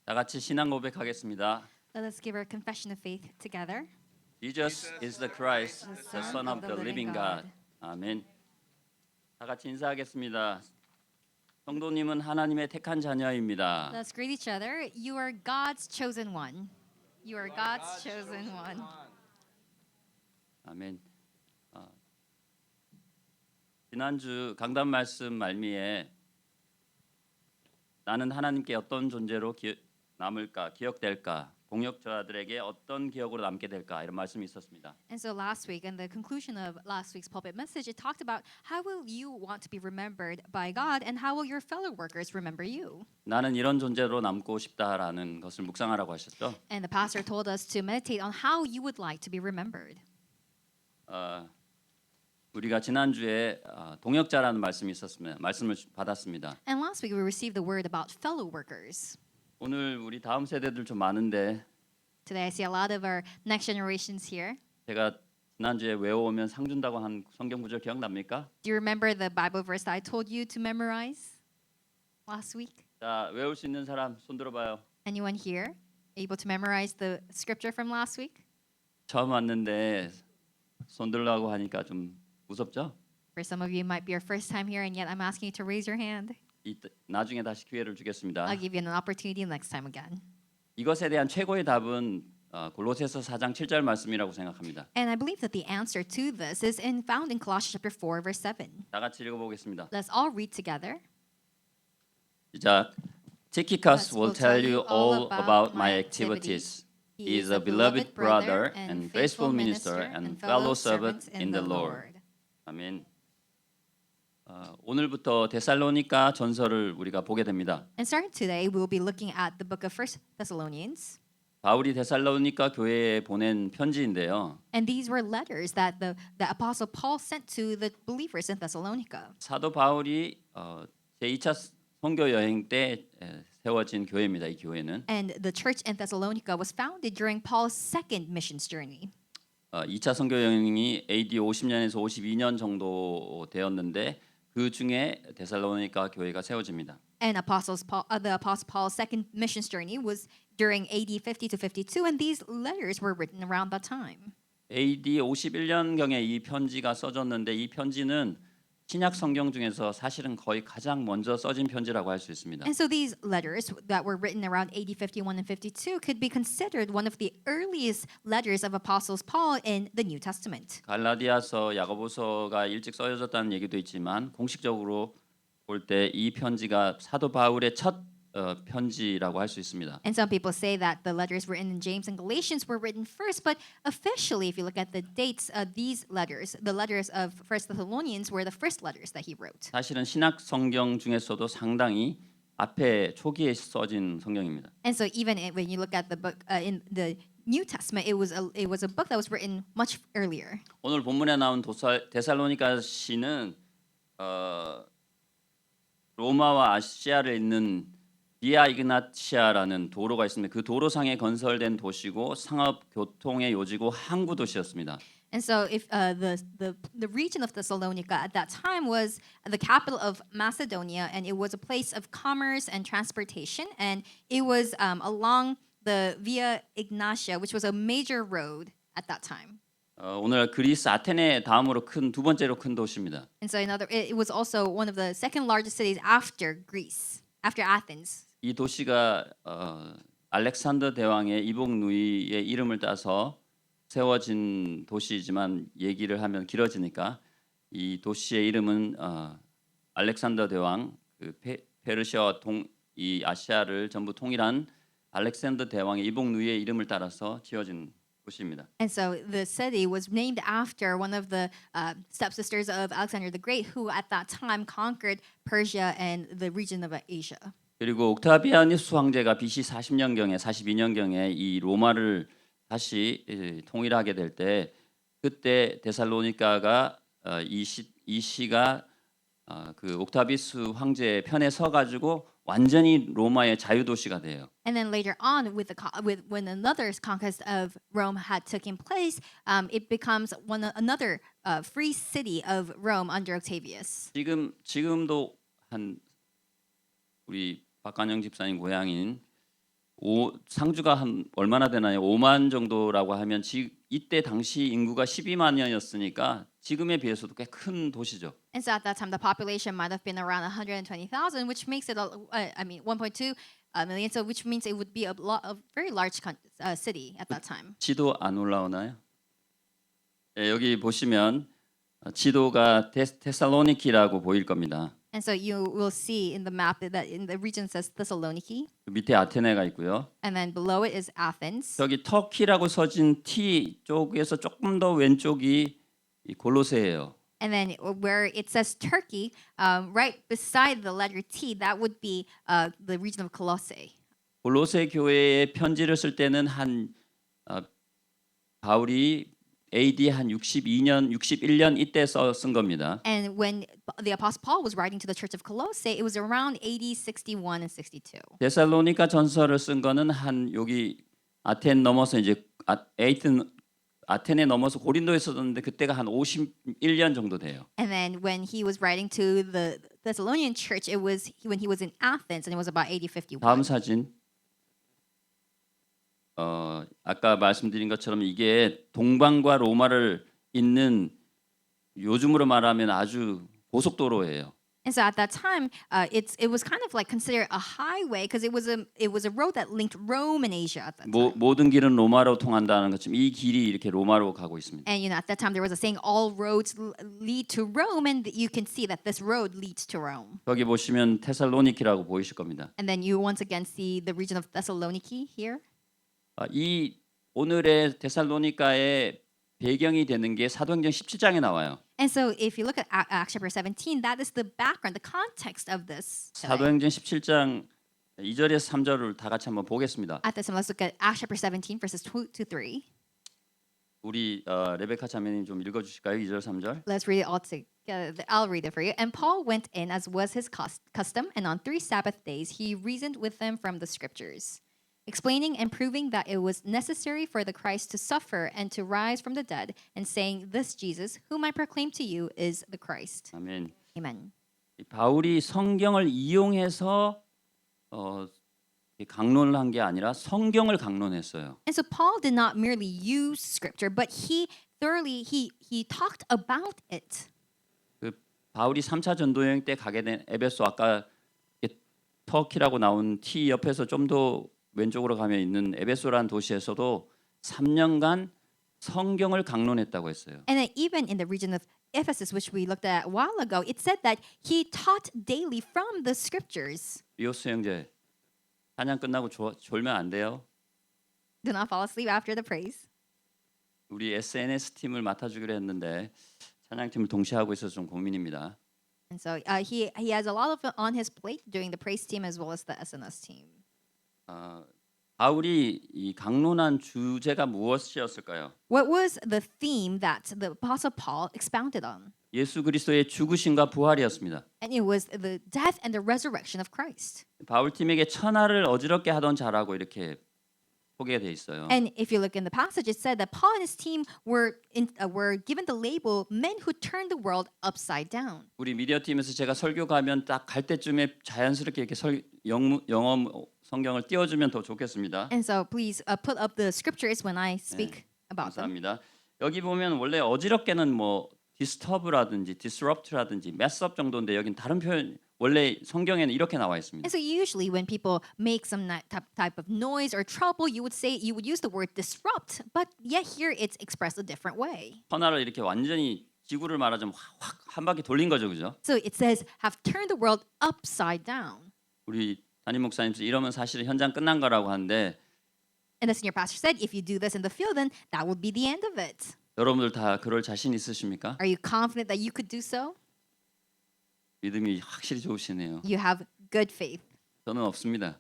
다 같이 신앙 고백하겠습니다. Let us give our confession of faith together. Jesus is the Christ, the Son of the living God. 아멘. 다 같이 인사하겠습니다. 성도님은 하나님의 택한 자녀입니다. Let's greet each other. You are God's chosen one. You are God's chosen one. 아멘. 지난주 강단 말씀 말미에 나는 하나님께 어떤 존재로 남을까, 기억될까, 동역자들에게 어떤 기억으로 남게 될까 이런 말씀이 있었습니다. And so last week, in the conclusion of last week's pulpit message, it talked about how will you want to be remembered by God and how will your fellow workers remember you. 나는 이런 존재로 남고 싶다라는 것을 묵상하라고 하셨죠. And the pastor told us to meditate on how you would like to be remembered. 우리가 지난주에 동역자라는 말씀이 있었습니다. 말씀을 받았습니다. And last week we received the word about fellow workers. 오늘 우리 다음 세대들 좀 많은데 Today I see a lot of our next generations here. 제가 지난주에 외워오면 상 준다고 한 성경 구절 기억납니까? Do you remember the Bible verse that I told you to memorize last week? 자, 외울 수 있는 사람 손 들어봐요. Anyone here able to memorize the scripture from last week? 처음 왔는데 손 들라고 하니까 좀 무섭죠? For some of you, it might be your first time here, and yet I'm asking you to raise your hand. 나중에 다시 기회를 주겠습니다. I'll give you an opportunity next time again. 이것에 대한 최고의 답은 골로새서 4장 7절 말씀이라고 생각합니다. And I believe that the answer to this is found in Colossians chapter 4, verse 7. 다 같이 읽어보겠습니다. Let's all read together. 시작. Tychicus will tell you all about my activities. He is a beloved brother and faithful minister and fellow servant in the Lord. 아멘. 오늘부터 데살로니가 전서를 우리가 보게 됩니다. And starting today, we will be looking at the book of 1 Thessalonians. 바울이 데살로니가 교회에 보낸 편지인데요. And these were letters that the apostle Paul sent to the believers in Thessalonica. 사도 바울이 제2차 선교 여행 때 세워진 교회입니다. 이 교회는 And the church in Thessalonica was founded during Paul's second missions journey. 2차 선교 여행이 AD 50년에서 52년 정도 되었는데 그 중에 데살로니가 교회가 세워집니다. And the apostle Paul's second missions journey was during AD 50 to 52, and these letters were written around that time. AD 51년경에 이 편지가 써졌는데 이 편지는 신약 성경 중에서 사실은 거의 가장 먼저 써진 편지라고 할 수 있습니다. And so these letters that were written around AD 51 and 52 could be considered one of the earliest letters of apostles Paul in the New Testament. 갈라디아서, 야고보서가 일찍 써졌다는 얘기도 있지만 공식적으로 볼 때 이 편지가 사도 바울의 첫 편지라고 할 수 있습니다. And some people say that the letters written in James and Galatians were written first, but officially, if you look at the dates of these letters, the letters of 1 Thessalonians were the first letters that he wrote. 사실은 신약 성경 중에서도 상당히 앞에 초기에 써진 성경입니다. And so even when you look at the book in the New Testament, it was a book that was written much earlier. 오늘 본문에 나온 데살로니가 시는 로마와 아시아를 잇는 비아 이그나티아라는 도로가 있습니다. 그 도로상에 건설된 도시고 상업 교통의 요지고 항구 도시였습니다. And so, if the region of Thessalonica at that time was the capital of Macedonia, and it was a place of commerce and transportation, and it was along the Via Ignatia, which was a major road at that time. 오늘 그리스 아테네 다음으로 두 번째로 큰 도시입니다. And so, it was also one of the second largest cities after Greece, after Athens. 이 도시가 알렉산더 대왕의 이복 누이의 이름을 따서 세워진 도시이지만 얘기를 하면 길어지니까 이 도시의 이름은 알렉산더 대왕 그 페르시아와 이 아시아를 전부 통일한 알렉산더 대왕의 이복 누이의 이름을 따라서 지어진 도시입니다. And so the city was named after one of the stepsisters of Alexander the Great, who at that time conquered Persia and the region of Asia. 그리고 옥타비아누스 황제가 BC 40년경에 42년경에 이 로마를 다시 통일하게 될 때 그때 데살로니가가 이 시가 그 옥타비스 황제의 편에 서 가지고 완전히 로마의 자유 도시가 돼요. And then later on, when another conquest of Rome had taken place, it becomes another free city of Rome under Octavius. 지금도 한 우리 박관영 집사님 고향인 상주가 한 얼마나 되나요? 5만 정도라고 하면 이때 당시 인구가 12만이었으니까 지금에 비해서도 꽤 큰 도시죠. And so at that time, the population might have been around 120,000, which makes it, 1.2 million. So which means it would be a very large city at that time. 지도 안 올라오나요? 네, 여기 보시면 지도가 테살로니키라고 보일 겁니다. And so you will see in the map that in the region says Thessaloniki, 밑에 아테네가 있고요. and then below it is Athens. 저기 터키라고 써진 T 쪽에서 조금 더 왼쪽이 이 골로새예요. And then where it says Turkey, right beside the letter T, that would be the region of Colossae. 골로새 교회에 편지를 쓸 때는 바울이 AD 한 61년 이때 쓴 겁니다. And when the Apostle Paul was writing to the church of Colossae, it was around AD 61 and 62. 데살로니가 전서를 쓴 거는 여기 아텐 넘어서 이제 아테네 넘어서 고린도에 썼는데 그때가 한 51년 정도 돼요. And then when he was writing to the Thessalonian church, it was when he was in Athens, and it was about AD 51. 다음 사진. 아까 말씀드린 것처럼 이게 동방과 로마를 잇는 요즘으로 말하면 아주 고속도로예요. And so at that time, it was kind of like considered a highway because it was a road that linked Rome and Asia at that time. 모든 길은 로마로 통한다는 것처럼 이 길이 이렇게 로마로 가고 있습니다. And at that time there was a saying, all roads lead to Rome, and you can see that this road leads to Rome. 여기 보시면 테살로니키라고 보이실 겁니다. And then you once again see the region of Thessaloniki here. 이 오늘의 데살로니가의 배경이 되는 게 사도행전 17장에 나와요. And so if you look at Acts chapter 17, that is the background, the context of this. 사도행전 17장 2절에서 3절을 다 같이 한번 보겠습니다. At this time, let's look at Acts chapter 17, verses 2 to 3. 우리 레베카 자매님 좀 읽어주실까요? 2절 3절. Let's read it all together. I'll read it for you. And Paul went in as was his custom, and on 3 Sabbath days he reasoned with them from the scriptures, explaining and proving that it was necessary for the Christ to suffer and to rise from the dead, and saying, this Jesus, whom I proclaim to you, is the Christ. 아멘. Amen. 바울이 성경을 이용해서 강론을 한 게 아니라 성경을 강론했어요. And so Paul did not merely use scripture, but he thoroughly he talked about it. 그 바울이 3차 전도 여행 때 가게 된 에베소 아까 터키라고 나온 T 옆에서 좀 더 왼쪽으로 가면 있는 에베소라는 도시에서도 3년간 성경을 강론했다고 했어요. And then even in the region of Ephesus, which we looked at a while ago, it said that he taught daily from the scriptures. 리오스 형제 찬양 끝나고 졸면 안 돼요. Do not fall asleep after the praise. 우리 SNS 팀을 맡아주기로 했는데 찬양팀을 동시에 하고 있어서 좀 고민입니다. And so he has a lot of it on his plate doing the praise team as well as the SNS team. 바울이 이 강론한 주제가 무엇이었을까요? What was the theme that the Apostle Paul expounded on? 예수 그리스도의 죽으심과 부활이었습니다. And it was the death and the resurrection of Christ. 바울 팀에게 천하를 어지럽게 하던 자라고 이렇게 소개가 돼 있어요. And if you look in the passage, it said that Paul and his team were given the label men who turned the world upside down. 우리 미디어 팀에서 제가 설교 가면 딱 갈 때쯤에 자연스럽게 이렇게 영어 성경을 띄워주면 더 좋겠습니다. And so please put up the scriptures when I speak about them. 감사합니다. 여기 보면 원래 어지럽게는 뭐 disturb라든지 disrupt라든지 mess up 정도인데 여긴 다른 표현 원래 성경에는 이렇게 나와 있습니다. And so usually when people make some type of noise or trouble, you would use the word disrupt, but yet here it's expressed a different way. 천하를 이렇게 완전히 지구를 말하자면 확 한 바퀴 돌린 거죠, 그죠? So it says have turned the world upside down. 우리 담임 목사님께서 이러면 사실은 현장 끝난 거라고 하는데 And the senior pastor said, if you do this in the field, then that would be the end of it. 여러분들 다 그럴 자신 있으십니까? Are you confident that you could do so? 믿음이 확실히 좋으시네요. You have good faith. 저는 없습니다.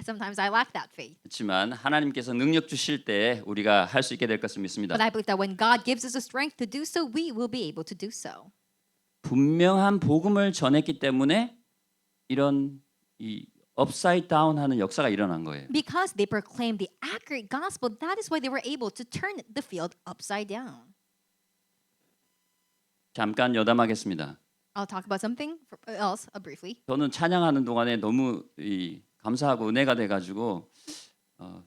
Sometimes I lack that faith. 그렇지만 하나님께서 능력 주실 때 우리가 할 수 있게 될 것을 믿습니다. But I believe that when God gives us the strength to do so, we will be able to do so. 분명한 복음을 전했기 때문에 이런 이 upside down 하는 역사가 일어난 거예요. Because they proclaimed the accurate gospel, that is why they were able to turn the field upside down. 잠깐 여담하겠습니다. I'll talk about something else briefly. 저는 찬양하는 동안에 너무 감사하고 은혜가 돼가지고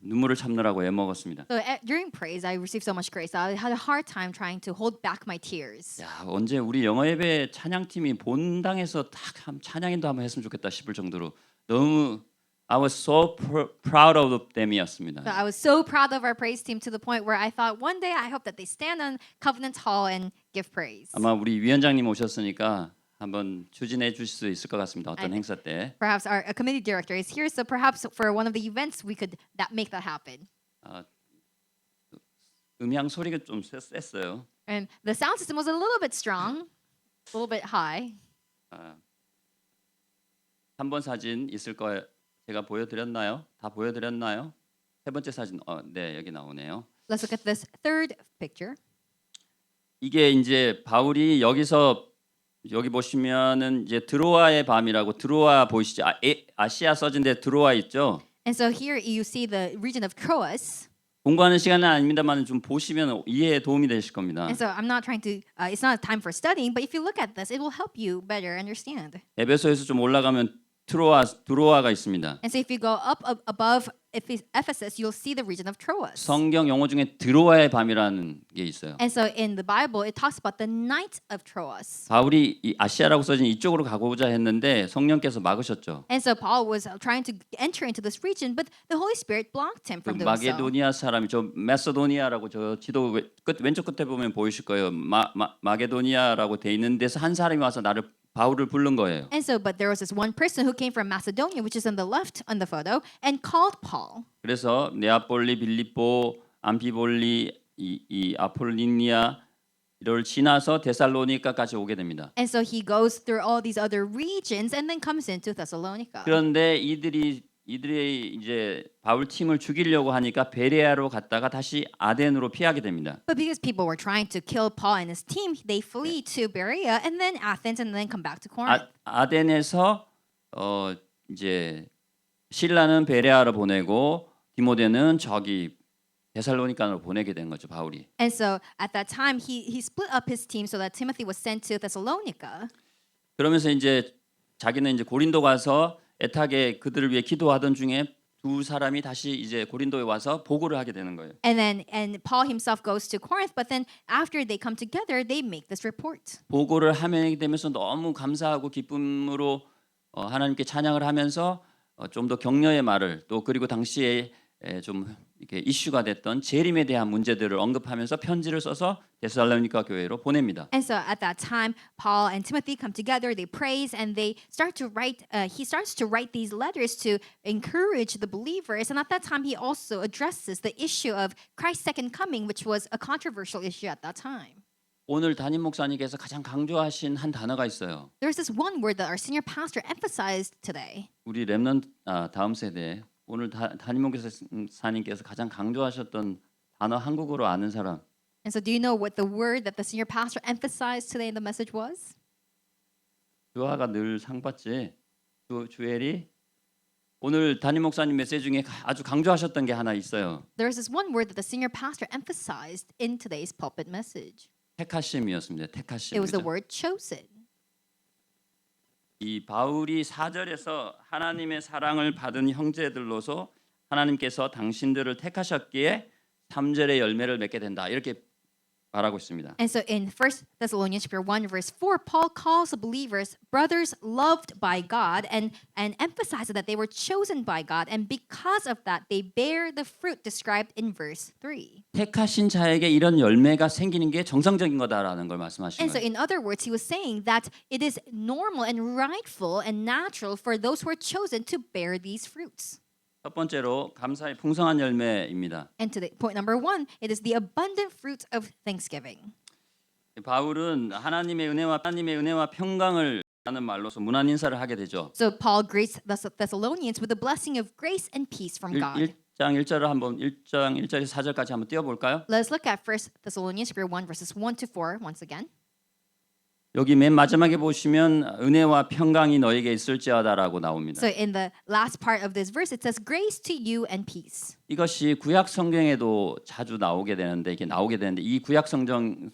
눈물을 참느라고 애먹었습니다. So during praise, I received so much grace. I had a hard time trying to hold back my tears. 야, 언제 우리 영어 예배 찬양팀이 본당에서 딱 찬양인도 한번 했으면 좋겠다 싶을 정도로 너무 I was so proud of them이었습니다. So I was so proud of our praise team to the point where I thought one day I hope that they stand on Covenant Hall and give praise. 아마 우리 위원장님 오셨으니까 한번 추진해 주실 수 있을 것 같습니다. 어떤 행사 때. Perhaps our committee director is here, so perhaps for one of the events we could make that happen. 음향 소리가 좀 셌어요. And the sound system was a little bit strong, a little bit high. 3번 사진 있을 거예요. 제가 보여드렸나요? 다 보여드렸나요? 세 번째 사진, 네 여기 나오네요. Let's look at this third picture. 이게 이제 바울이 여기서 여기 보시면은 이제 드로아의 밤이라고 드로아 보이시죠? 아시아 써진데 드로아 있죠? And so here you see the region of Troas. 공부하는 시간은 아닙니다만 좀 보시면 이해에 도움이 되실 겁니다. And so I'm not trying to. It's not a time for studying, but if you look at this, it will help you better understand. 에베소에서 좀 올라가면 드로아가 있습니다. And so if you go up above Ephesus, you'll see the region of Troas. 성경 용어 중에 드로아의 밤이라는 게 있어요. And so in the Bible, it talks about the night of Troas. 바울이 이 아시아라고 써진 이쪽으로 가고자 했는데 성령께서 막으셨죠. And so Paul was trying to enter into this region, but the Holy Spirit blocked him 그 from doing so. 마게도니아 사람이 저 메소도니아라고 저 지도 왼쪽 끝에 보면 보이실 거예요. 마게도니아라고 돼 있는 데서 한 사람이 와서 나를 바울을 부른 거예요. And so, but there was this one person who came from Macedonia, which is on the left on the photo, and called Paul. 그래서 네아폴리, 빌립보, 암피볼리, 이 아폴리니아 이를 지나서 데살로니가까지 오게 됩니다. And so he goes through all these other regions and then comes into Thessalonica. 그런데 이들이 이제 바울 팀을 죽이려고 하니까 베레아로 갔다가 다시 아덴으로 피하게 됩니다. But because people were trying to kill Paul and his team, they flee to Berea and then Athens and then come back to Corinth. 아덴에서 이제 실라는 베레아로 보내고 디모데는 저기 데살로니가로 보내게 된 거죠, 바울이. And so at that time he split up his team so that Timothy was sent to Thessalonica. 그러면서 이제 자기는 이제 고린도 가서 애타게 그들을 위해 기도하던 중에 두 사람이 다시 이제 고린도에 와서 보고를 하게 되는 거예요. And Paul himself goes to Corinth, but then after they come together, they make this report. 보고를 하게 되면서 너무 감사하고 기쁨으로 하나님께 찬양을 하면서 좀 더 격려의 말을 또 그리고 당시에 좀 이렇게 이슈가 됐던 재림에 대한 문제들을 언급하면서 편지를 써서 데살로니가 교회로 보냅니다. And so at that time, Paul and Timothy come together, they praise, and they start to write. He starts to write these letters to encourage the believers. And at that time, he also addresses the issue of Christ's second coming, which was a controversial issue at that time. 오늘 담임 목사님께서 가장 강조하신 한 단어가 있어요. There's this one word that our senior pastor emphasized today. 우리 렘넌트 다음 세대 오늘 담임 목사님께서 가장 강조하셨던 단어 한국어로 아는 사람. And so, do you know what the word that the senior pastor emphasized today in the message was? 주아가 늘 상 받지. 주엘이 오늘 담임 목사님 메시지 중에 아주 강조하셨던 게 하나 있어요. There's this one word that the senior pastor emphasized in today's pulpit message. 택하심이었습니다. 택하심. It was the word chosen. 이 바울이 4절에서 하나님의 사랑을 받은 형제들로서 하나님께서 당신들을 택하셨기에 3절의 열매를 맺게 된다. 이렇게 말하고 있습니다. And so in 1 Thessalonians chapter 1 verse 4, Paul calls the believers brothers loved by God and emphasizes that they were chosen by God, and because of that they bear the fruit described in verse 3. 택하신 자에게 이런 열매가 생기는 게 정상적인 거다라는 걸 말씀하신 And so 거예요. in other words, he was saying that it is normal and rightful and natural for those who are chosen to bear these fruits. 첫 번째로 감사의 풍성한 열매입니다. And to the point number 1, it is the abundant fruit of thanksgiving. 바울은 하나님의 은혜와 평강을 라는 말로서 문안 인사를 하게 되죠. So Paul greets the Thessalonians with the blessing of grace and peace from God. 1장 1절을 한번 1장 1절에서 4절까지 한번 띄워 볼까요? Let's look at 1 Thessalonians chapter 1 verses 1 to 4 once again. 여기 맨 마지막에 보시면 은혜와 평강이 너에게 있을지어다라고 나옵니다. So in the last part of this verse it says grace to you and peace. 이것이 구약 성경에도 자주 나오게 되는데 이 구약 성경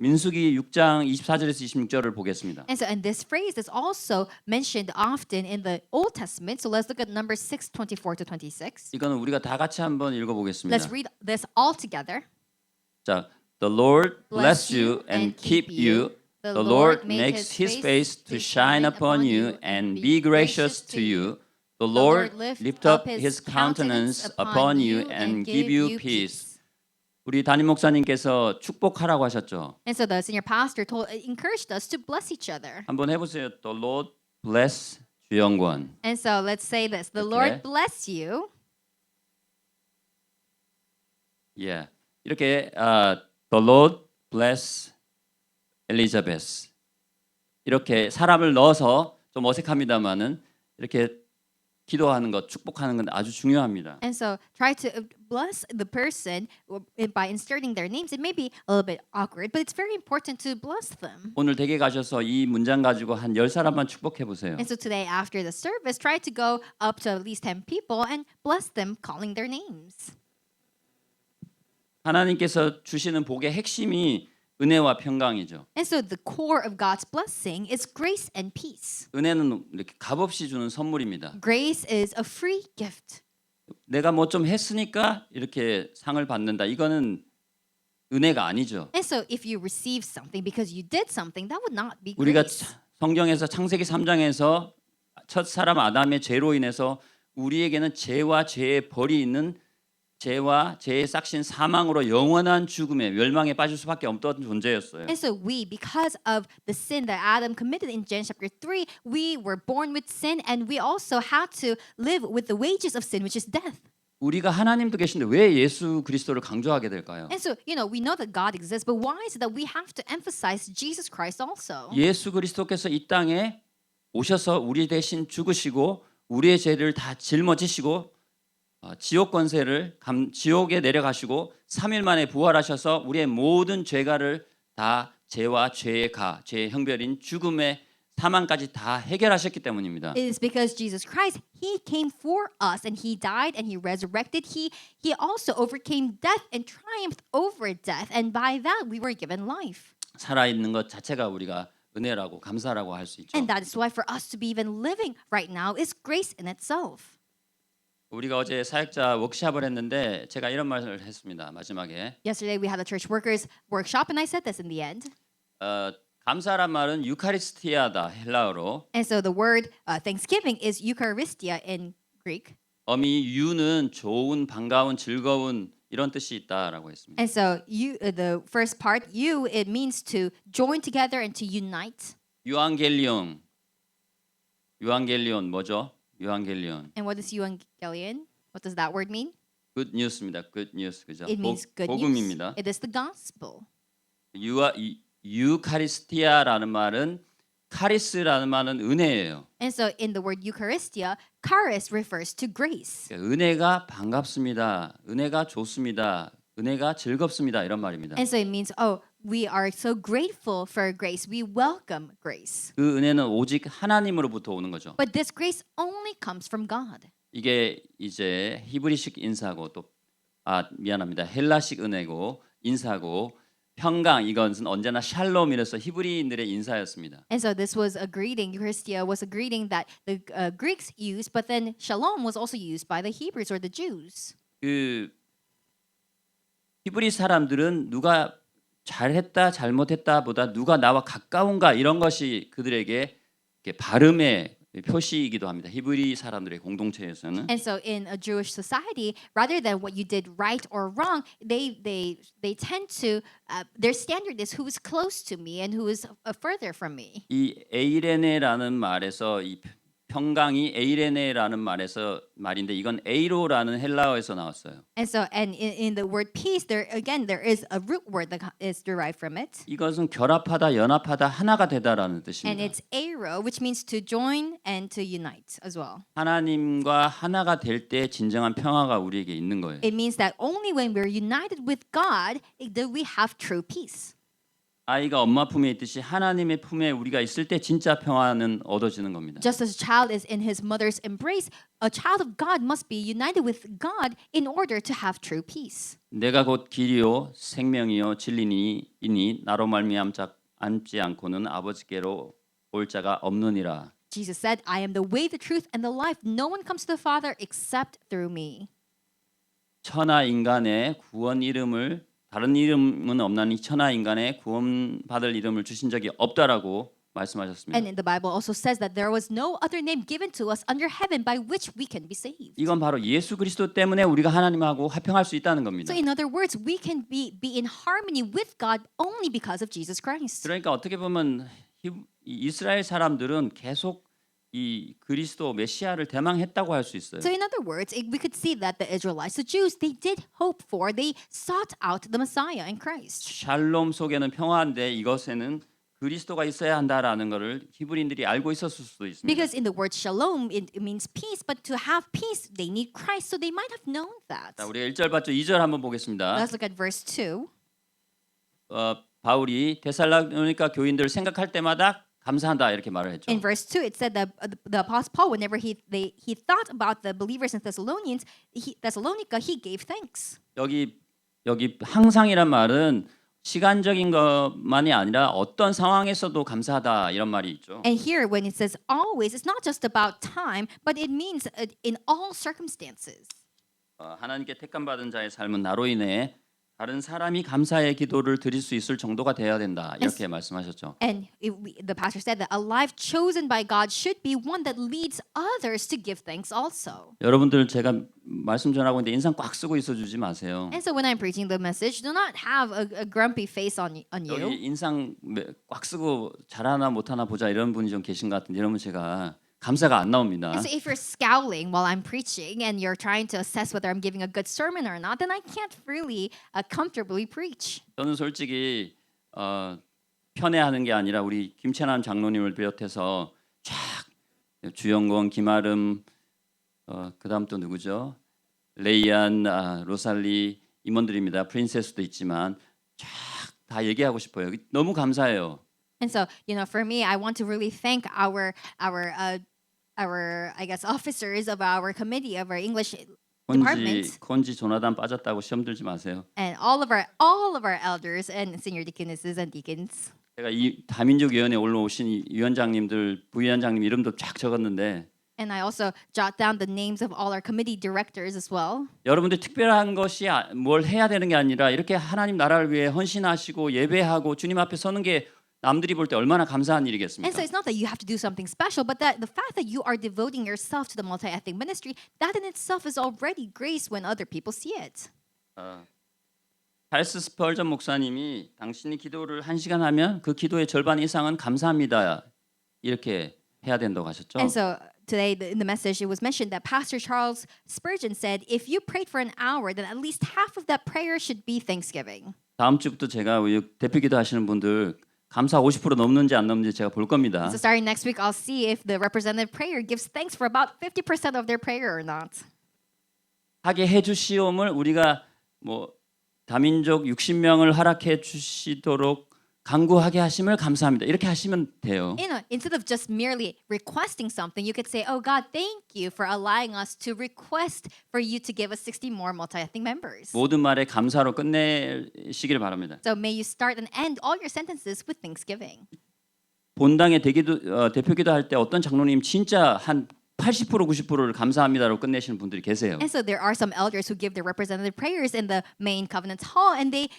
민수기 6장 24절에서 26절을 보겠습니다. And so, and this phrase is also mentioned often in the Old Testament. So let's look at Numbers 6:24 to 26. 이거는 우리가 다 같이 한번 읽어보겠습니다. Let's read this all together. 자, The Lord bless you and keep you. The Lord makes His face to shine upon you and be gracious to you. The Lord lift up His countenance upon you and give you peace. 우리 담임 목사님께서 축복하라고 하셨죠. And so the senior pastor encouraged us to bless each other. 한번 해보세요. The Lord bless 주영권. And so let's say this: The Okay. Lord bless you. 예, 이렇게 The Lord bless Elizabeth. 이렇게 사람을 넣어서 좀 어색합니다만은 이렇게 기도하는 것, 축복하는 건 아주 중요합니다. And so try to bless the person by inserting their names. It may be a little bit awkward, but it's very important to bless them. 오늘 댁에 가셔서 이 문장 가지고 한 10사람만 축복해 보세요. And so today, after the service, try to go up to at least 10 people and bless them, calling their names. 하나님께서 주시는 복의 핵심이 은혜와 평강이죠. And so the core of God's blessing is grace and peace. 은혜는 이렇게 값없이 주는 선물입니다. Grace is a free gift. 내가 뭐 좀 했으니까 이렇게 상을 받는다. 이거는 은혜가 아니죠. And so if you receive something because you did something, that would not be 우리가 grace. 성경에서 창세기 3장에서 첫 사람 아담의 죄로 인해서 우리에게는 죄와 죄의 벌이 있는 죄와 죄의 싹신 사망으로 영원한 죽음에 멸망에 빠질 수밖에 없던 존재였어요. And so we, because of the sin that Adam committed in Genesis chapter 3, we were born with sin and we also had to live with the wages of sin, which is death. 우리가 하나님도 계신데 왜 예수 그리스도를 강조하게 될까요? And so, we know that God exists, but why is it that we have to emphasize Jesus Christ also? 예수 그리스도께서 이 땅에 오셔서 우리 대신 죽으시고 우리의 죄를 다 짊어지시고 지옥 권세를 지옥에 내려가시고 3일 만에 부활하셔서 우리의 모든 죄가를 다 죄와 죄의 죄의 형별인 죽음의 사망까지 다 해결하셨기 때문입니다. It is because Jesus Christ, He came for us and He died and He resurrected. He also overcame death and triumphed over death. And by that, we were given life. 살아있는 것 자체가 우리가 은혜라고 감사라고 할 수 있죠. And that is why for us to be even living right now is grace in itself. 우리가 어제 사역자 워크숍을 했는데 제가 이런 말을 했습니다. 마지막에 Yesterday, we had a church workers workshop and I said this in the end. 감사란 말은 유카리스티아다 헬라어로. And so the word thanksgiving is Eucharistia in Greek. 어미 유는 좋은, 반가운, 즐거운 이런 뜻이 있다라고 했습니다. And so the first part, it means to join together and to unite. 유앙겔리온 뭐죠? 유앙겔리온. And what is evangelion? What does that word mean? Good news입니다. Good news 그죠? It means good news. 복음입니다. It is the gospel. 유카리스티아라는 말은 카리스라는 말은 은혜예요. And so in the word Eucharistia, charis refers to grace. 은혜가 반갑습니다. 은혜가 좋습니다. 은혜가 즐겁습니다. 이런 말입니다. And so it means, we are so grateful for grace. We welcome grace. 그 은혜는 오직 하나님으로부터 오는 거죠. But this grace only comes from God. 이게 이제 히브리식 인사고 또 미안합니다. 헬라식 은혜고 인사고 평강 이것은 언제나 샬롬이라서 히브리인들의 인사였습니다. And so this was a greeting. Eucharistia was a greeting that the Greeks used, but then shalom was also used by the Hebrews or the Jews. 그 히브리 사람들은 누가 잘했다 잘못했다보다 누가 나와 가까운가 이런 것이 그들에게 발음의 표시이기도 합니다. 히브리 사람들의 공동체에서는. And so in a Jewish society, rather than what you did right or wrong, they tend to their standard is who is close to me and who is further from me. 이 에이레네라는 말에서 이 평강이 에이레네라는 말인데 이건 에이로라는 헬라어에서 나왔어요. And so in the word peace, there is a root word that is derived from it. 이것은 결합하다, 연합하다, 하나가 되다라는 And 뜻입니다. it's airo, which means to join and to unite as well. 하나님과 하나가 될 때 진정한 평화가 우리에게 있는 거예요. It means that only when we're united with God do we have true peace. 아이가 엄마 품에 있듯이 하나님의 품에 우리가 있을 때 진짜 평화는 얻어지는 겁니다. Just as a child is in his mother's embrace, a child of God must be united with God in order to have true peace. 내가 곧 길이요 생명이요 진리니 나로 말미암지 않고는 아버지께로 올 자가 없느니라. Jesus said, I am the way, the truth, and the life. No one comes to the Father except through me. 천하 인간의 구원 이름을 다른 이름은 없나니 천하 인간의 구원받을 이름을 주신 적이 없다라고 말씀하셨습니다. And in the Bible also says that there was no other name given to us under heaven by which we can be saved. 이건 바로 예수 그리스도 때문에 우리가 하나님하고 화평할 수 있다는 겁니다. So in other words, we can be in harmony with God only because of Jesus Christ. 그러니까 어떻게 보면 이스라엘 사람들은 계속 이 그리스도 메시아를 대망했다고 할 수 있어요. So in other words, we could see that the Israelites, the Jews, they did hope for, they sought out the Messiah in Christ. 샬롬 속에는 평화인데 이것에는 그리스도가 있어야 한다라는 것을 히브리인들이 알고 있었을 수도 있습니다. Because in the word shalom, it means peace, but to have peace, they need Christ, so they might have known that. 자, 우리가 1절 봤죠? 2절 한번 보겠습니다. Let's look at verse 2. 바울이 데살로니가 교인들을 생각할 때마다 감사한다 이렇게 말을 했죠. In verse 2, it said that the Apostle Paul, whenever he thought about the believers in Thessalonica, he gave thanks. 여기 항상이란 말은 시간적인 것만이 아니라 어떤 상황에서도 감사하다 이런 말이 있죠. And here, when it says always, it's not just about time, but it means in all circumstances. 하나님께 택감 받은 자의 삶은 나로 인해 다른 사람이 감사의 기도를 드릴 수 있을 정도가 돼야 된다 이렇게 말씀하셨죠. And the pastor said that a life chosen by God should be one that leads others to give thanks also. 여러분들 제가 말씀 전하고 있는데 인상 꽉 쓰고 있어주지 마세요. And so when I'm preaching the message, do not have a grumpy face on 여기 you. 인상 꽉 쓰고 잘하나 못하나 보자 이런 분이 좀 계신 것 같은데 이러면 제가 감사가 안 나옵니다. And so if you're scowling while I'm preaching and you're trying to assess whether I'm giving a good sermon or not, then I can't really comfortably preach. 저는 솔직히 편애하는 게 아니라 우리 김채남 장로님을 비롯해서 쫙 주영권, 김아름, 그다음 또 누구죠? 레이안, 로살리 임원들입니다. 프린세스도 있지만 쫙 다 얘기하고 싶어요. 너무 감사해요. And so, for me, I want to really thank our I guess officers of our committee of our English department 콘지 조나단 빠졌다고 시험 들지 마세요. and all of our elders and senior deaconesses and deacons. 제가 이 다민족 위원회 올라오신 이 위원장님들, 부위원장님 이름도 쫙 적었는데 And I also jot down the names of all our committee directors as well. 여러분들 특별한 것이 뭘 해야 되는 게 아니라 이렇게 하나님 나라를 위해 헌신하시고 예배하고 주님 앞에 서는 게 남들이 볼 때 얼마나 감사한 And 일이겠습니까? so it's not that you have to do something special, but that the fact that you are devoting yourself to the multi-ethnic ministry, that in itself is already grace when other people see it. 찰스 스펄전 목사님이 당신이 기도를 1시간 하면 그 기도의 절반 이상은 감사합니다. 이렇게 해야 된다고 하셨죠. And so today in the message it was mentioned that Pastor Charles Spurgeon said, if you prayed for an hour, then at least half of that prayer should be thanksgiving. 다음 주부터 제가 우리 대표 기도하시는 분들 감사 50% 넘는지 안 넘는지 제가 볼 겁니다. So starting next week, I'll see if the representative prayer gives thanks for about 50% of their prayer or not. 하게 해주시옴을 우리가 뭐 다민족 60명을 허락해 주시도록 간구하게 하심을 감사합니다. 이렇게 하시면 돼요. Instead of just merely requesting something, you could say, "Oh God, thank you for allowing us to request for you to give us 60 more multi-ethnic members." 모든 말에 감사로 끝내시길 바랍니다. So may you start and end all your sentences with thanksgiving. 본당에 대표 기도할 때 어떤 장로님 진짜 한 80% 90%를 감사합니다로 끝내시는 분들이 계세요. And so there are some elders who give their representative prayers in the main covenant hall, and they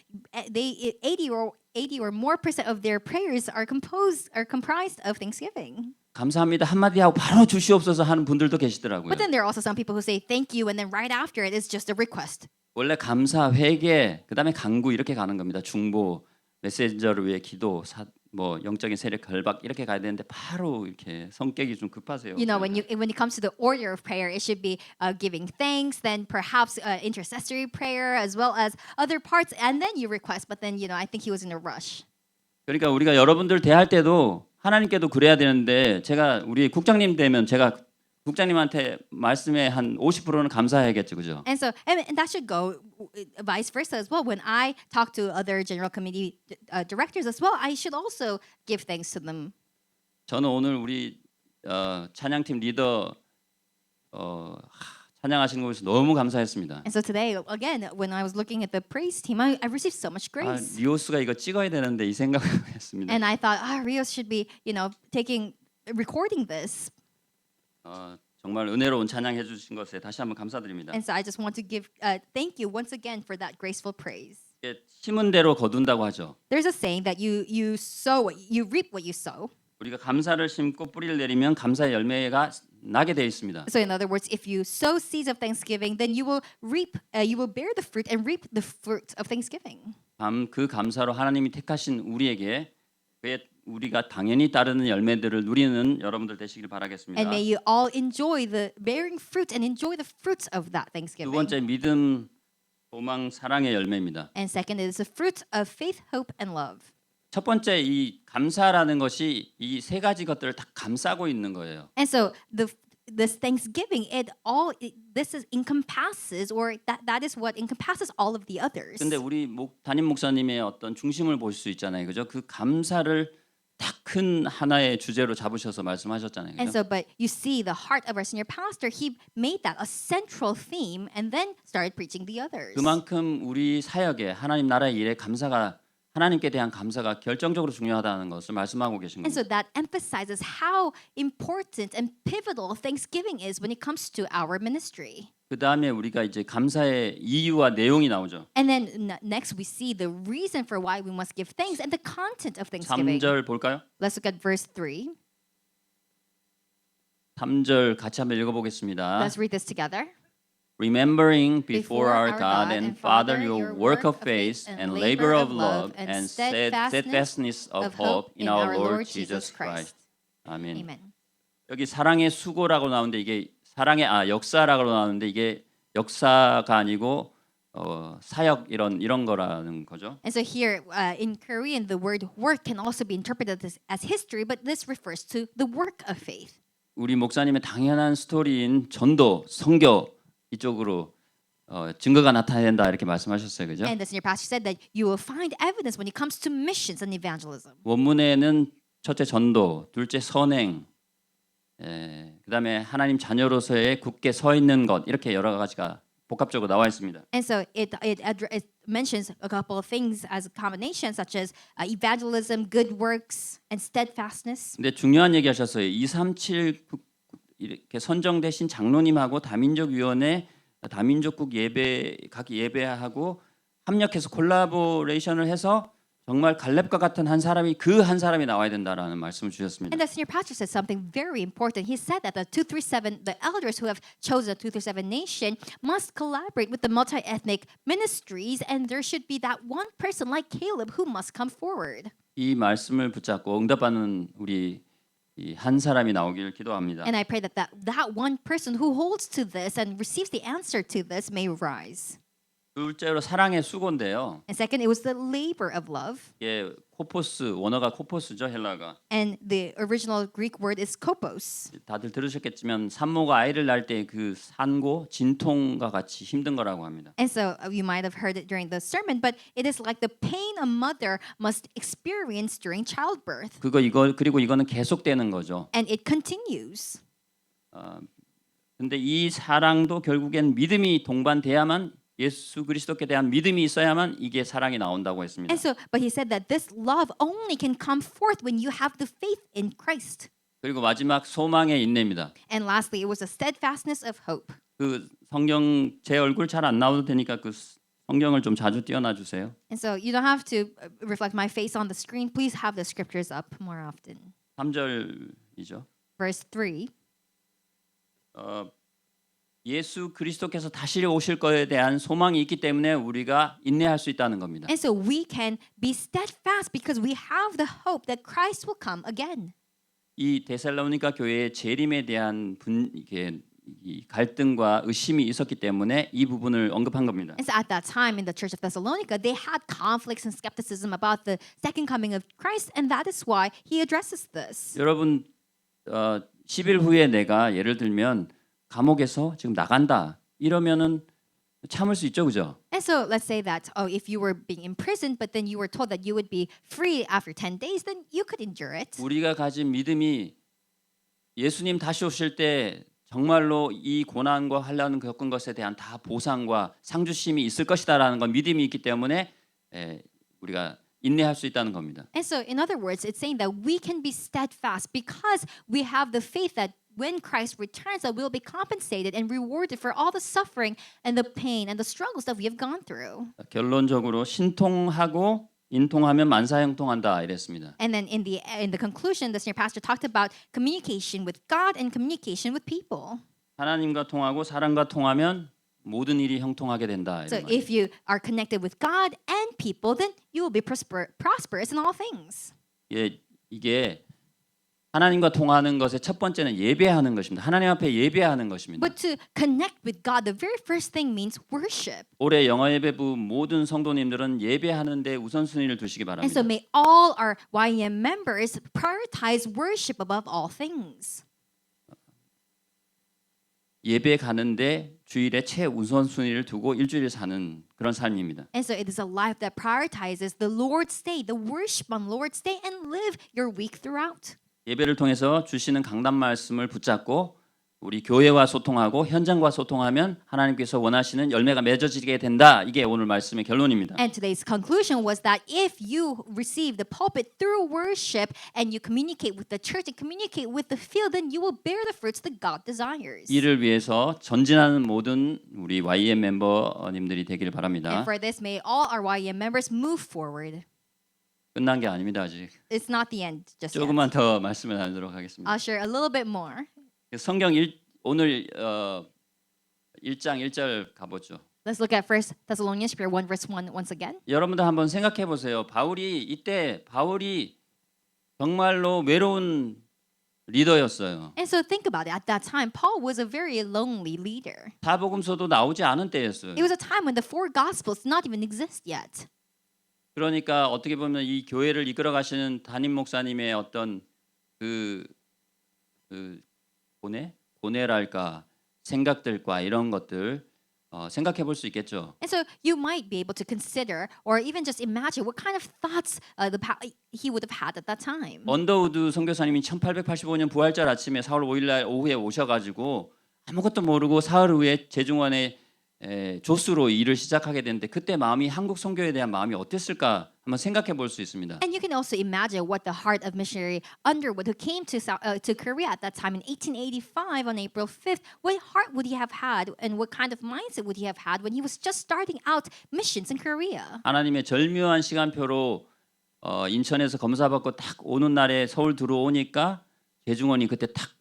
80 or more % of their prayers are comprised of thanksgiving. 감사합니다 한마디 하고 바로 주시옵소서 하는 분들도 계시더라고요. But then there are also some people who say thank you, and then right after it is just a request. 원래 감사, 회개, 그다음에 간구 이렇게 가는 겁니다. 중보, 메시저를 위해 기도, 뭐 영적인 세력 결박 이렇게 가야 되는데 바로 이렇게 성격이 좀 급하세요. When it comes to the order of prayer, it should be giving thanks, then perhaps intercessory prayer, as well as other parts, and then you request. But then I think he was in a rush. 그러니까 우리가 여러분들 대할 때도 하나님께도 그래야 되는데 제가 우리 국장님 되면 제가 국장님한테 말씀에 한 50%는 감사해야겠죠, 그죠? And that should go vice versa as well. When I talk to other general committee directors as well, I should also give thanks to them. 저는 오늘 우리 찬양팀 리더 찬양하시는 거 보면서 너무 감사했습니다. And so today, again, when I was looking at the praise team, I received so much 아, grace. 리오스가 이거 찍어야 되는데 이 생각을 했습니다. And I thought, Rios should be, recording this. 정말 은혜로운 찬양해 주신 것에 다시 한번 감사드립니다. And so I just want to give thank you once again for that graceful praise. 이게 심은 대로 거둔다고 하죠. There's a saying that you sow, you reap what you sow. 우리가 감사를 심고 뿌리를 내리면 감사의 열매가 나게 되어 있습니다. So in other words, if you sow seeds of thanksgiving, then you will bear the fruit and reap the fruit of thanksgiving. 그 감사로 하나님이 택하신 우리에게 그의 우리가 당연히 따르는 열매들을 누리는 여러분들 되시길 바라겠습니다. And may you all enjoy the bearing fruit and enjoy the fruits of that 두 thanksgiving. 번째 믿음, 소망, 사랑의 열매입니다. And second is the fruit of faith, hope, and love. 첫 번째 이 감사라는 것이 이 세 가지 것들을 다 감싸고 있는 거예요. And so this Thanksgiving, this is encompasses, or that is what encompasses all of the others. 근데 우리 담임 목사님의 어떤 중심을 볼 수 있잖아요, 그죠? 그 감사를 딱 큰 하나의 주제로 잡으셔서 말씀하셨잖아요, And 그죠? so, but you see, the heart of our senior pastor, he made that a central theme, and then started preaching the others. 그만큼 우리 사역에 하나님 나라의 일에 감사가 하나님께 대한 감사가 결정적으로 중요하다는 것을 말씀하고 계신 And 겁니다. so that emphasizes how important and pivotal Thanksgiving is when it comes to our ministry. 그 다음에 우리가 이제 감사의 이유와 내용이 나오죠. And then next we see the reason for why we must give thanks and the content of Thanksgiving. 3절 볼까요? Let's look at verse 3. 3절 같이 한번 읽어보겠습니다. Let's read this together. Remembering before our God and Father your work of faith and labor of love and steadfastness of hope in our Lord Jesus Christ. 아멘. Amen. 여기 사랑의 수고라고 나오는데 이게 사랑의 역사라고 나오는데 이게 역사가 아니고 사역 이런 거라는 거죠. And so here in Korean, the word work can also be interpreted as history, but this refers to the work of faith. 우리 목사님의 당연한 스토리인 전도, 선교 이쪽으로 증거가 나타나야 된다 이렇게 말씀하셨어요, 그죠? And the senior pastor said that you will find evidence when it comes to missions and evangelism. 원문에는 첫째 전도, 둘째 선행, 그다음에 하나님 자녀로서의 굳게 서 있는 것 이렇게 여러 가지가 복합적으로 나와 있습니다. And so it mentions a couple of things as a combination, such as evangelism, good works, and steadfastness. 근데 중요한 얘기 하셨어요. 237 이렇게 선정되신 장로님하고 다민족위원회, 다민족국 각 예배하고 합력해서 콜라보레이션을 해서 정말 갈렙과 같은 한 사람이 그 한 사람이 나와야 된다라는 말씀을 주셨습니다. And the senior pastor said something very important. He said that the elders who have chosen the 237 nation must collaborate with the multi-ethnic ministries, and there should be that one person like Caleb who must come forward. 이 말씀을 붙잡고 응답하는 우리 이 한 사람이 나오기를 기도합니다. And I pray that one person who holds to this and receives the answer to this may rise. 둘째로 사랑의 수고인데요. And second, it was the labor of love. 이게 코포스, 원어가 코포스죠, 헬라가. And the original Greek word is kopos. 다들 들으셨겠지만 산모가 아이를 낳을 때 그 산고, 진통과 같이 힘든 거라고 합니다. And so you might have heard it during the sermon, but it is like the pain a mother must experience during childbirth. 그리고 이거는 계속되는 거죠. And it continues. 근데 이 사랑도 결국엔 믿음이 동반돼야만 예수 그리스도께 대한 믿음이 있어야만 이게 사랑이 나온다고 했습니다. And so, but he said that this love only can come forth when you have the faith in Christ. 그리고 마지막 소망의 인내입니다. And lastly, it was a steadfastness of hope. 그 성경 제 얼굴 잘 안 나와도 되니까 그 성경을 좀 자주 띄워놔 주세요. And so you don't have to reflect my face on the screen. Please have the scriptures up more often. 3절이죠. Verse 3. 예수 그리스도께서 다시 오실 것에 대한 소망이 있기 때문에 우리가 인내할 수 있다는 겁니다. And so we can be steadfast because we have the hope that Christ will come again. 이 데살로니가 교회의 재림에 대한 이 갈등과 의심이 있었기 때문에 이 부분을 언급한 겁니다. And so at that time in the church of Thessalonica, they had conflicts and skepticism about the second coming of Christ, and that is why he addresses this. 여러분 10일 후에 내가 예를 들면 감옥에서 지금 나간다 이러면은 참을 수 있죠, 그죠? And so let's say that if you were being imprisoned, but then you were told that you would be free after 10 days, then you could endure it. 우리가 가진 믿음이 예수님 다시 오실 때 정말로 이 고난과 환난을 겪은 것에 대한 다 보상과 상주심이 있을 것이다라는 건 믿음이 있기 때문에 우리가 인내할 수 있다는 겁니다. And so, in other words, it's saying that we can be steadfast because we have the faith that when Christ returns, that we'll be compensated and rewarded for all the suffering and the pain and the struggles that we have gone through. 결론적으로 신통하고 인통하면 만사형통한다 이랬습니다. And then in the conclusion, the senior pastor talked about communication with God and communication with people. 하나님과 통하고 사람과 통하면 모든 일이 형통하게 된다. So 이런 말이에요. if you are connected with God and people, then you will be prosperous in all things. 이게 하나님과 통하는 것의 첫 번째는 예배하는 것입니다. 하나님 앞에 예배하는 것입니다. But to connect with God, the very first thing means worship. 올해 영어 예배부 모든 성도님들은 예배하는 데 우선순위를 두시기 And 바랍니다. so may all our YM members prioritize worship above all things. 예배 가는데 주일에 최우선순위를 두고 일주일 사는 그런 삶입니다. And so it is a life that prioritizes the Lord's Day, the worship on Lord's Day, and live your week throughout. 예배를 통해서 주시는 강단 말씀을 붙잡고 우리 교회와 소통하고 현장과 소통하면 하나님께서 원하시는 열매가 맺어지게 된다. 이게 오늘 말씀의 결론입니다. And today's conclusion was that if you receive the pulpit through worship and you communicate with the church and communicate with the field, then you will bear the fruits that God desires. 이를 위해서 전진하는 모든 우리 YM 멤버님들이 되기를 바랍니다. And for this, may all our YM members move forward. 끝난 게 아닙니다. 아직 It's not the end just yet. 조금만 더 말씀을 나누도록 하겠습니다. I'll share a little bit more. 성경 오늘 1장 1절 가보죠. Let's look at 1 Thessalonians chapter 1 verse 1 once again. 여러분들 한번 생각해 보세요. 바울이 정말로 외로운 리더였어요. And so think about it. At that time, Paul was a very lonely leader. 사복음서도 나오지 않은 때였어요. It was a time when the four gospels did not even exist yet. 그러니까 어떻게 보면 이 교회를 이끌어 가시는 담임 목사님의 어떤 그 고뇌랄까 생각들과 이런 것들 생각해 볼 수 있겠죠. And so you might be able to consider or even just imagine what kind of thoughts he would have had at that time. 언더우드 선교사님이 1885년 부활절 아침에 4월 5일 날 오후에 오셔가지고 아무것도 모르고 사흘 후에 제중원의 조수로 일을 시작하게 됐는데 그때 마음이 한국 선교에 대한 마음이 어땠을까 한번 생각해 볼 수 있습니다. And you can also imagine what the heart of missionary Underwood, who came to Korea at that time in 1885 on April 5th, what heart would he have had and what kind of mindset would he have had when he was just starting out missions in Korea? 하나님의 절묘한 시간표로 인천에서 검사받고 딱 오는 날에 서울 들어오니까 제중원이 그때 딱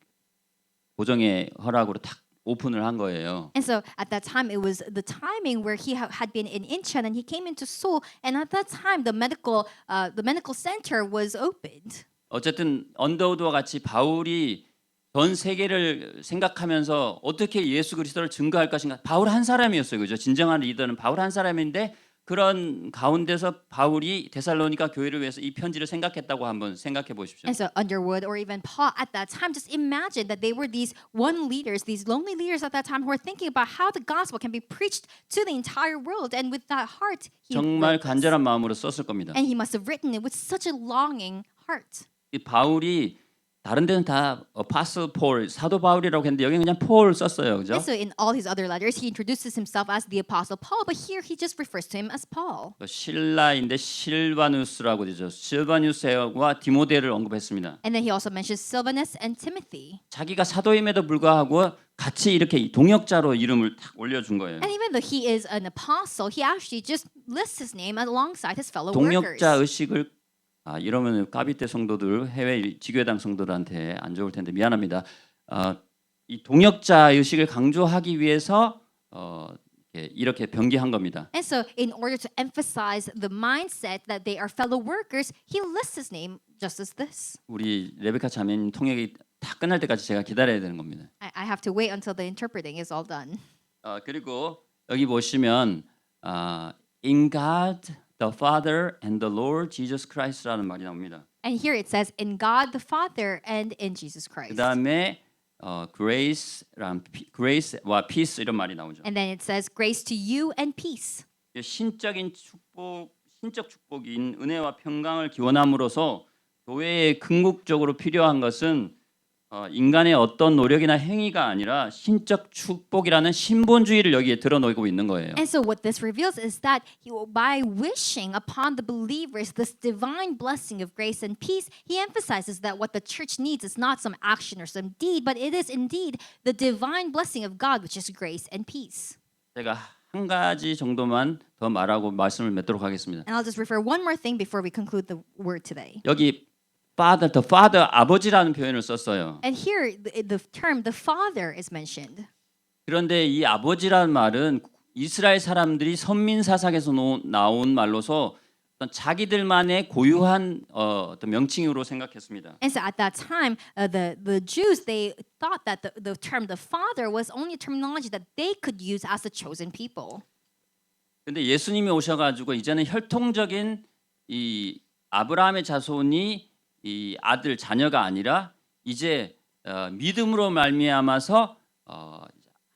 고정의 허락으로 딱 오픈을 한 거예요. And so at that time, it was the timing where he had been in Incheon and he came into Seoul. And at that time, the medical center was opened. 어쨌든 언더우드와 같이 바울이 전 세계를 생각하면서 어떻게 예수 그리스도를 증거할 것인가. 바울 한 사람이었어요, 그죠? 진정한 리더는 바울 한 사람인데 그런 가운데서 바울이 데살로니가 교회를 위해서 이 편지를 생각했다고 한번 생각해 보십시오. And so Underwood or even Paul at that time, just imagine that they were these these lonely leaders at that time who were thinking about how the gospel can be preached to the entire world. And with that heart, 정말 간절한 마음으로 썼을 겁니다. and he must have written it with such a longing heart. 이 바울이 다른 데는 다 아포스톨 폴, 사도 바울이라고 했는데 여기는 그냥 폴 썼어요. 그죠? And so in all his other letters, he introduces himself as the apostle Paul, but here he just refers to him as Paul. 실라인데 실바누스라고 되죠. 실바누스와 디모데를 언급했습니다. And then he also mentions Silvanus and Timothy. 자기가 사도임에도 불구하고 같이 이렇게 동역자로 이름을 딱 올려준 거예요. And even though he is an apostle, he actually just lists his name alongside his fellow workers. 동역자 의식을 이러면 까비떼 성도들 해외 지교회당 성도들한테 안 좋을 텐데 미안합니다. 이 동역자 의식을 강조하기 위해서 이렇게 변기한 겁니다. And so in order to emphasize the mindset that they are fellow workers, he lists his name just as this. 우리 레베카 자매님 통역이 다 끝날 때까지 제가 기다려야 되는 겁니다. I have to wait until the interpreting is all done. 그리고 여기 보시면 in God the Father and the Lord Jesus Christ라는 말이 나옵니다. And here it says, in God the Father and in Jesus Christ. 그다음에 grace와 peace 이런 말이 나오죠. And then it says, grace to you and peace. 신적인 축복, 신적 축복인 은혜와 평강을 기원함으로써 교회에 궁극적으로 필요한 것은 인간의 어떤 노력이나 행위가 아니라 신적 축복이라는 신본주의를 여기에 드러내고 있는 거예요. And so what this reveals is that by wishing upon the believers this divine blessing of grace and peace, he emphasizes that what the church needs is not some action or some deed, but it is indeed the divine blessing of God, which is grace and peace. 제가 한 가지 정도만 더 말하고 말씀을 맺도록 하겠습니다. And I'll just refer one more thing before we conclude the word today. 여기 Father, the Father, 아버지라는 표현을 썼어요. And here the term the Father is mentioned. 그런데 이 아버지라는 말은 이스라엘 사람들이 선민 사상에서 나온 말로서 어떤 자기들만의 고유한 어떤 명칭으로 생각했습니다. And so at that time, the Jews, they thought that the term the Father was only a terminology that they could use as the chosen people. 근데 예수님이 오셔가지고 이제는 혈통적인 이 아브라함의 자손이 이 아들 자녀가 아니라 이제 믿음으로 말미암아서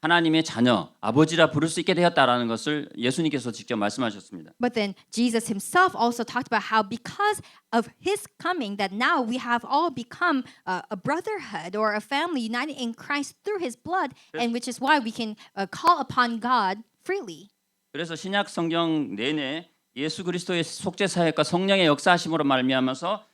하나님의 자녀 아버지라 부를 수 있게 되었다라는 것을 예수님께서 직접 말씀하셨습니다. But then Jesus himself also talked about how because of his coming that now we have all become a brotherhood or a family united in Christ through his blood, and which is why we can call upon God freely. 그래서 신약 성경 내내 예수 그리스도의 속죄 사역과 성령의 역사하심으로 말미암아서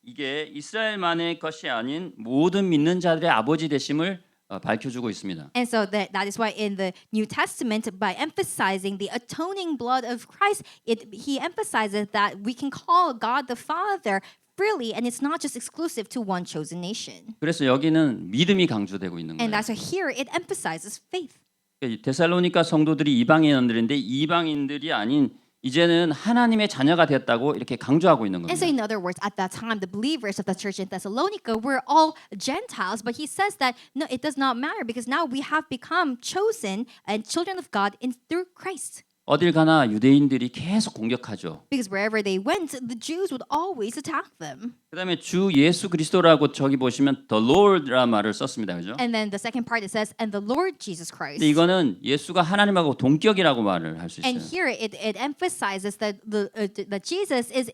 이게 이스라엘만의 것이 아닌 모든 믿는 자들의 아버지 되심을 밝혀주고 있습니다. And so that is why in the New Testament, by emphasizing the atoning blood of Christ, he emphasizes that we can call God the Father freely, and it's not just exclusive to one chosen nation. 그래서 여기는 믿음이 강조되고 있는 And 거예요. that's why here it emphasizes faith. 데살로니가 성도들이 이방인들인데 이방인들이 아닌 이제는 하나님의 자녀가 되었다고 이렇게 강조하고 있는 And so, 겁니다. in other words, at that time, the believers of the church in Thessalonica were all Gentiles, but he says that no, it does not matter because now we have become chosen and children of God through Christ. 어딜 가나 유대인들이 계속 공격하죠. Because wherever they went, the Jews would always attack them. 그다음에 주 예수 그리스도라고 저기 보시면 the Lord라 말을 썼습니다, 그죠? And then the second part it says, and the Lord Jesus Christ. 근데 이거는 예수가 하나님하고 동격이라고 말을 할 수 And 있어요. here it emphasizes that that Jesus is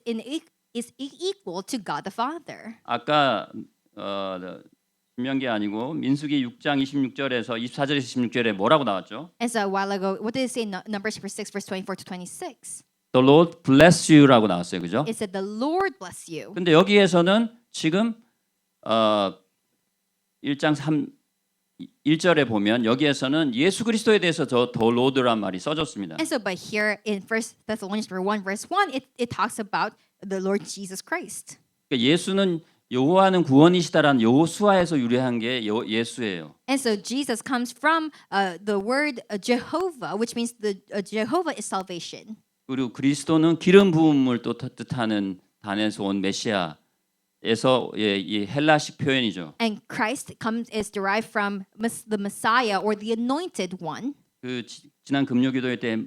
equal to God the Father. 아까 신명기 아니고 민수기 6장 26절에서 24절에서 26절에 뭐라고 나왔죠? And so a while ago, what did it say in Numbers 6, verse 24 to 26? The Lord bless you라고 나왔어요, 그죠? It said, the Lord bless you. 근데 여기에서는 지금 1장 1절에 보면 여기에서는 예수 그리스도에 대해서 더 로드란 말이 써졌습니다. And so, but here in 1 Thessalonians 1, verse 1, it talks about the Lord Jesus Christ. 그러니까 예수는 여호와는 구원이시다라는 여호수아에서 유래한 게 예수예요. And so Jesus comes from the word Jehovah, which means the Jehovah is salvation. 그리고 그리스도는 기름 부음을 또 뜻하는 단에서 온 메시아에서 이 헬라식 표현이죠. And Christ is derived from the Messiah or the anointed one. 그 지난 금요기도회 때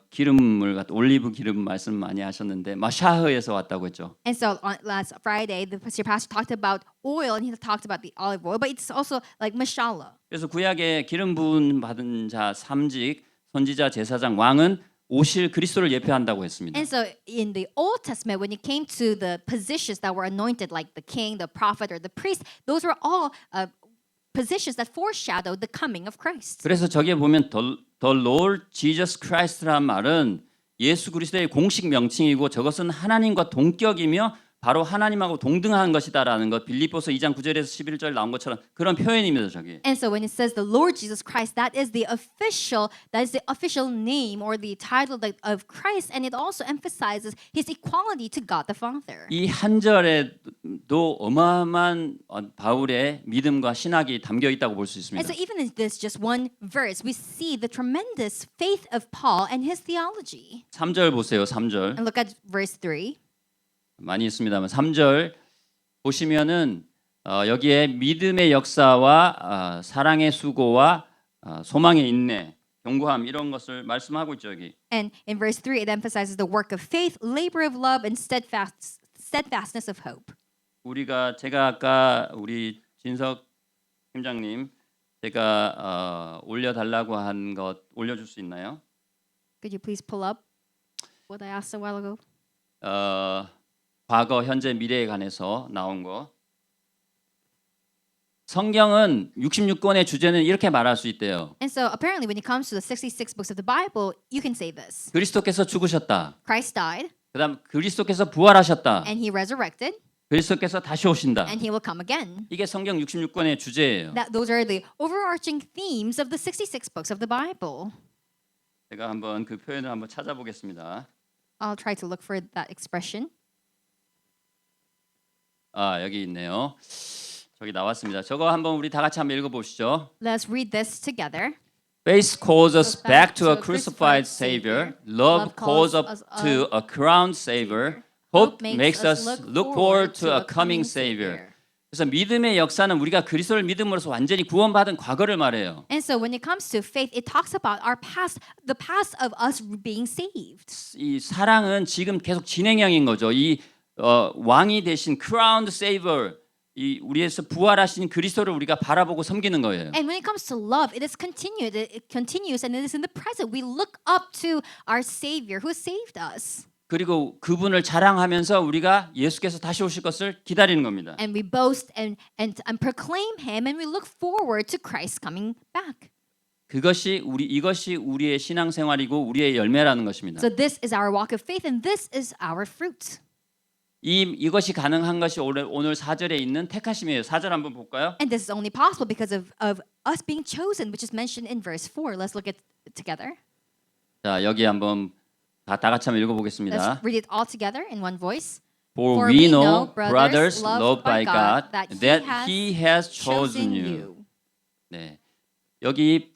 기름을 올리브 기름 말씀 많이 하셨는데 마샤흐에서 왔다고 했죠. And so on last Friday, the pastor talked about oil, and he talked about the olive oil, but it's also like mashallah. 그래서 구약에 기름 부음 받은 자 삼직 선지자 제사장 왕은 오실 그리스도를 예표한다고 했습니다. And so in the Old Testament, when it came to the positions that were anointed, like the king, the prophet, or the priest, those were all positions that foreshadowed the coming of Christ. 그래서 저기에 보면 the Lord Jesus Christ라는 말은 예수 그리스도의 공식 명칭이고 저것은 하나님과 동격이며 바로 하나님하고 동등한 것이다라는 것 빌립보서 2장 9절에서 11절 나온 것처럼 그런 표현입니다, 저기. And so when it says the Lord Jesus Christ, that is the official name or the title of Christ, and it also emphasizes his equality to God the Father. 이 한 절에도 어마어마한 바울의 믿음과 신학이 담겨 있다고 볼 수 And 있습니다. so even in this just one verse, we see the tremendous faith of Paul and his theology. 3절 보세요. 3절. And look at verse 3. 많이 있습니다만 3절 보시면은 여기에 믿음의 역사와 사랑의 수고와 소망의 인내 경고함 이런 것을 말씀하고 있죠 여기. And in verse 3, it emphasizes the work of faith, labor of love, and steadfastness of hope. 제가 아까 우리 진석 팀장님 제가 올려달라고 한 것 올려줄 수 있나요? Could you please pull up what I asked a while ago? 과거, 현재, 미래에 관해서 나온 거. 성경은 66권의 주제는 이렇게 말할 수 있대요. And so apparently when it comes to the 66 books of the Bible, you can say this. 그리스도께서 죽으셨다. Christ died 그다음 그리스도께서 부활하셨다. and he resurrected 그리스도께서 다시 오신다. and he will come again. 이게 성경 66권의 주제예요. Those are the overarching themes of the 66 books of the Bible. 제가 한번 그 표현을 한번 찾아보겠습니다. I'll try to look for that expression. 여기 있네요. 저기 나왔습니다. 저거 한번 우리 다 같이 한번 읽어보시죠. Let's read this together. Faith calls us back to a crucified Savior. Love calls us to a crowned Savior. Hope makes us look forward to a coming Savior. 그래서 믿음의 역사는 우리가 그리스도를 믿음으로써 완전히 구원받은 과거를 말해요. And so when it comes to faith, it talks about our past, the past of us being saved. 이 사랑은 지금 계속 진행형인 거죠. 이 왕이 되신 crowned Savior, 이 우리에서 부활하신 그리스도를 우리가 바라보고 섬기는 거예요. And when it comes to love, it is continued. It continues, and it is in the present. We look up to our Savior who saved us. 그리고 그분을 자랑하면서 우리가 예수께서 다시 오실 것을 기다리는 겁니다. And we boast and proclaim Him, and we look forward to Christ coming back. 이것이 우리의 신앙생활이고 우리의 열매라는 것입니다. So this is our walk of faith, and this is our fruit. 이것이 가능한 것이 오늘 4절에 있는 택하심이에요. 4절 한번 볼까요? And this is only possible because of us being chosen, which is mentioned in verse 4. Let's look at it together. 자, 여기 한번 다 같이 한번 Let's 읽어보겠습니다. read it all together in one voice. For we know, brothers, loved by God, that He has chosen you. 네, 여기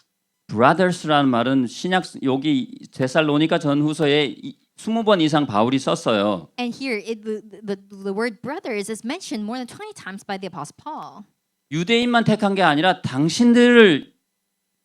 brothers라는 말은 여기 데살로니가 전후서에 20번 이상 바울이 썼어요. And here, the word brothers is mentioned more than 20 times by the Apostle Paul. 유대인만 택한 게 아니라 당신들을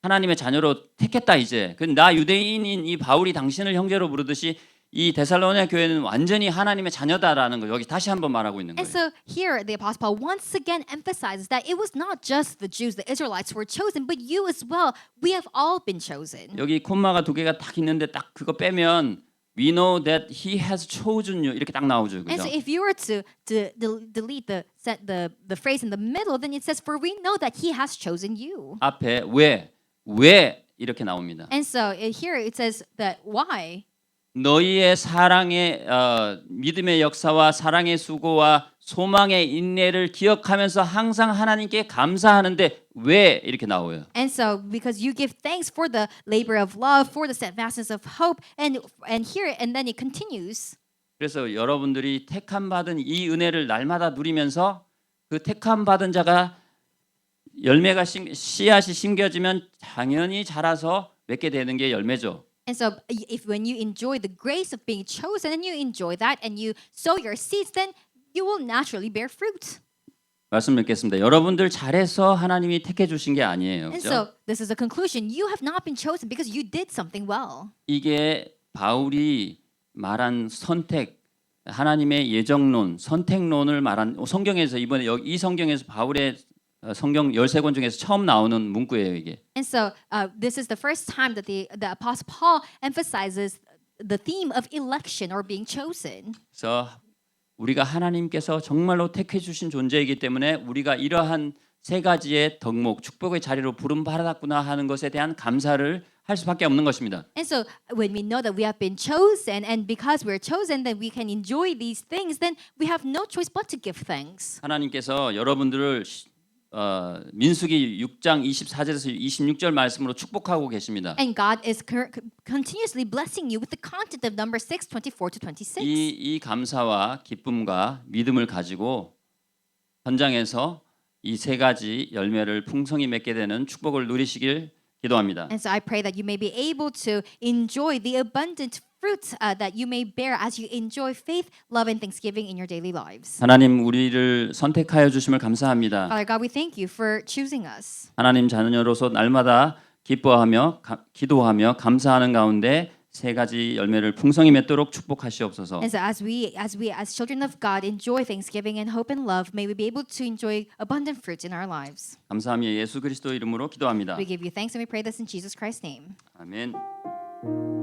하나님의 자녀로 택했다 이제. 나 유대인인 이 바울이 당신을 형제로 부르듯이 이 데살로니가 교회는 완전히 하나님의 자녀다라는 거 여기 다시 한번 말하고 있는 And 거예요. so here, the Apostle Paul once again emphasizes that it was not just the Jews, the Israelites who were chosen, but you as well. We have all been chosen. 여기 콤마가 2개가 딱 있는데 딱 그거 빼면 We know that He has chosen you 이렇게 딱 나오죠, And 그죠? so if you were to delete the phrase in the middle, then it says, "For we know that He has chosen you." 앞에 왜 이렇게 나옵니다. And so here it says that why. 너희의 사랑의 믿음의 역사와 사랑의 수고와 소망의 인내를 기억하면서 항상 하나님께 감사하는데 왜 이렇게 나와요? And so because you give thanks for the labor of love, for the steadfastness of hope, and here and then it continues. 그래서 여러분들이 택함 받은 이 은혜를 날마다 누리면서 그 택함 받은 자가 열매가 씨앗이 심겨지면 당연히 자라서 맺게 되는 게 열매죠. And so if when you enjoy the grace of being chosen and you enjoy that and you sow your seeds, then you will naturally bear fruit. 말씀 맺겠습니다. 여러분들 잘해서 하나님이 택해 주신 게 아니에요. And 그죠? so this is a conclusion. You have not been chosen because you did something well. 이게 바울이 말한 선택, 하나님의 예정론, 선택론을 말한 성경에서 이번에 이 성경에서 바울의 성경 13권 중에서 처음 나오는 문구예요, 이게. And so this is the first time that the Apostle Paul emphasizes the theme of election or being chosen. 그래서 우리가 하나님께서 정말로 택해 주신 존재이기 때문에 우리가 이러한 세 가지의 덕목, 축복의 자리로 부름 받았구나 하는 것에 대한 감사를 할 수밖에 없는 것입니다. And so when we know that we have been chosen and because we're chosen then we can enjoy these things, then we have no choice but to give thanks. 하나님께서 여러분들을 민수기 6장 24절에서 26절 말씀으로 축복하고 계십니다. And God is continuously blessing you with the content of number 6, 24 to 26. 이 감사와 기쁨과 믿음을 가지고 현장에서 이 세 가지 열매를 풍성히 맺게 되는 축복을 누리시길 기도합니다. And so I pray that you may be able to enjoy the abundant fruit that you may bear as you enjoy faith, love, and thanksgiving in your daily lives. 하나님 우리를 선택하여 주심을 감사합니다. Father God, we thank you for choosing us. 하나님 자녀로서 날마다 기뻐하며 기도하며 감사하는 가운데 세 가지 열매를 풍성히 맺도록 축복하시옵소서. And so as children of God enjoy thanksgiving and hope and love, may we be able to enjoy abundant fruits in our lives. 감사하며 예수 그리스도 이름으로 기도합니다. We give you thanks and we pray this in Jesus Christ's name. 아멘.